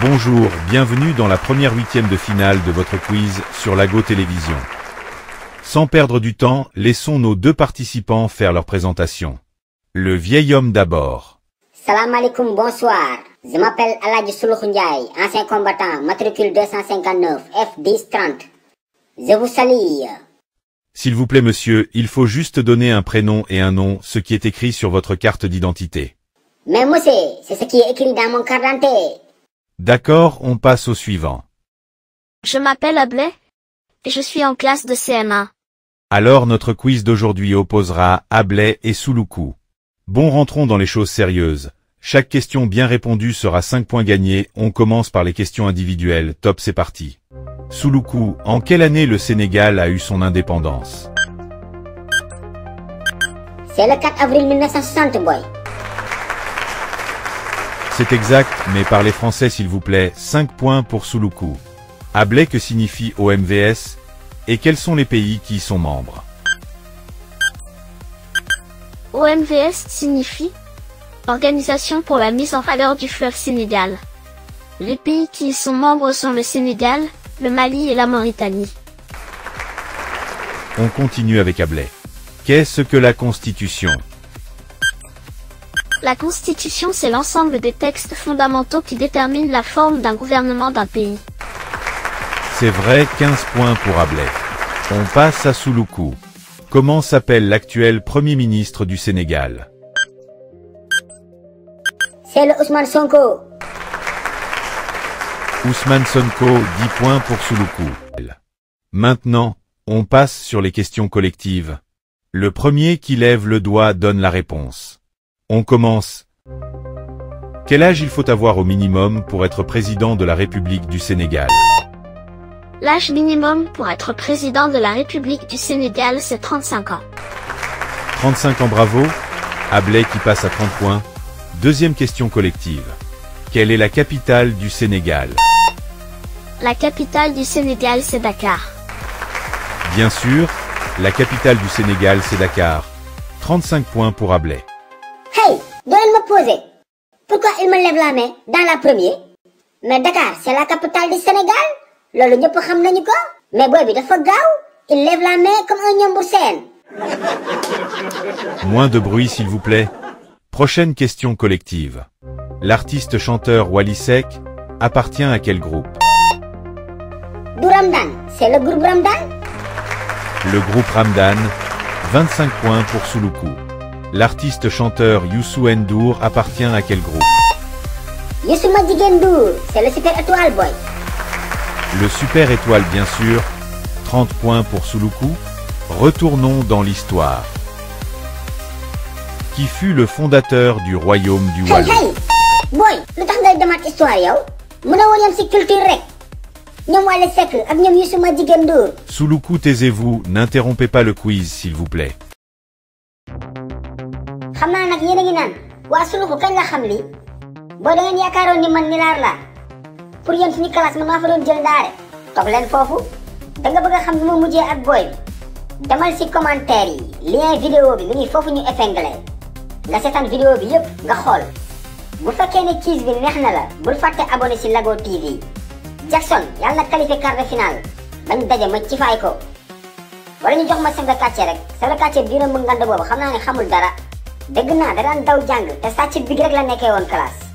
Bonjour, bienvenue dans la première huitième de finale de votre quiz sur Lago Télévision. Sans perdre du temps, laissons nos deux participants faire leur présentation. Le vieil homme d'abord. Salam alaikum, bonsoir. Je m'appelle Aladji Souloukhou Ndiaye, ancien combattant, matricule 259, F1030. Je vous salue. S'il vous plaît monsieur, il faut juste donner un prénom et un nom, ce qui est écrit sur votre carte d'identité. Mais monsieur, c'est ce qui est écrit dans mon carte d'identité. D'accord, on passe au suivant. Je m'appelle Ablay et je suis en classe de CM1. Alors notre quiz d'aujourd'hui opposera Ablay et Souloukhou. Bon, rentrons dans les choses sérieuses. Chaque question bien répondue sera 5 points gagnés. On commence par les questions individuelles. Top, c'est parti. Souloukhou, en quelle année le Sénégal a eu son indépendance? C'est le 4 avril 1960, boy. C'est exact, mais parlez français s'il vous plaît. 5 points pour Souloukhou. Ablay, que signifie OMVS? Et quels sont les pays qui y sont membres? OMVS signifie Organisation pour la mise en valeur du fleuve Sénégal. Les pays qui y sont membres sont le Sénégal, le Mali et la Mauritanie. On continue avec Ablay. Qu'est-ce que la Constitution? La Constitution, c'est l'ensemble des textes fondamentaux qui déterminent la forme d'un gouvernement d'un pays. C'est vrai, 15 points pour Ablay. On passe à Souloukhou. Comment s'appelle l'actuel Premier ministre du Sénégal? C'est le Ousmane Sonko. Ousmane Sonko, 10 points pour Souloukhou. Maintenant, on passe sur les questions collectives. Le premier qui lève le doigt donne la réponse. On commence. Quel âge il faut avoir au minimum pour être président de la République du Sénégal? L'âge minimum pour être président de la République du Sénégal, c'est 35 ans. 35 ans, bravo. Ablay qui passe à 30 points. Deuxième question collective. Quelle est la capitale du Sénégal? La capitale du Sénégal, c'est Dakar. Bien sûr, la capitale du Sénégal, c'est Dakar. 35 points pour Ablay. Hey, dois-le me poser. Pourquoi il me lève la main dans la première? Mais Dakar, c'est la capitale du Sénégal. Lolo ñëpp xam nañu ko. Mais boy bi dafa gaaw. Il lève la main comme un ñombur seen. Moins de bruit s'il vous plaît. Prochaine question collective. L'artiste chanteur Wally Seck appartient à quel groupe? Du Ramdan, c'est le groupe Ramdan. Le groupe Ramdan. 25 points pour Souloukhou. L'artiste chanteur Youssou N'Dour appartient à quel groupe? Youssou N'Dour, c'est le Super Étoile, boy. Le Super Étoile, bien sûr. 30 points pour Souloukhou. Retournons dans l'histoire. Qui fut le fondateur du royaume du Hey, Wallon? hey! Boy, lu tax ngay demaat histoire yow? Mën a woon yam ci culture rek. Ñoom Wally Seck ak ñoom Youssou N'Dour. Souloukhou, taisez-vous, n'interrompez pas le quiz s'il vous plaît. Xam naa nag yéen a ngi naan waa Souloukhou kañ la xam lii boo da ngeen yaakaaroon ni man nilaar laa pour yéen suñu classe man maa fa doon jël ndaare toog leen foofu da nga bëgg a xam ni ma mujjee ak booy bi demal ci commentaire yi lien vidéo bi mi ngi foofu ñu épinglé nga seetaan vidéo bi yépp nga xool bu fekkee ne quiz bi neex na la bul fàtte abonné ci Lago TV. Jackson yàlla na qualifié quart de finale bañ daje ma ci faay ko wala ñu jox ma chef de quartier rek chef de quartier bi dina mu ngand boobu xam naa ne xamul dara dégg naa da daan daw jàng te sàcc bi rek la nekkee woon classe.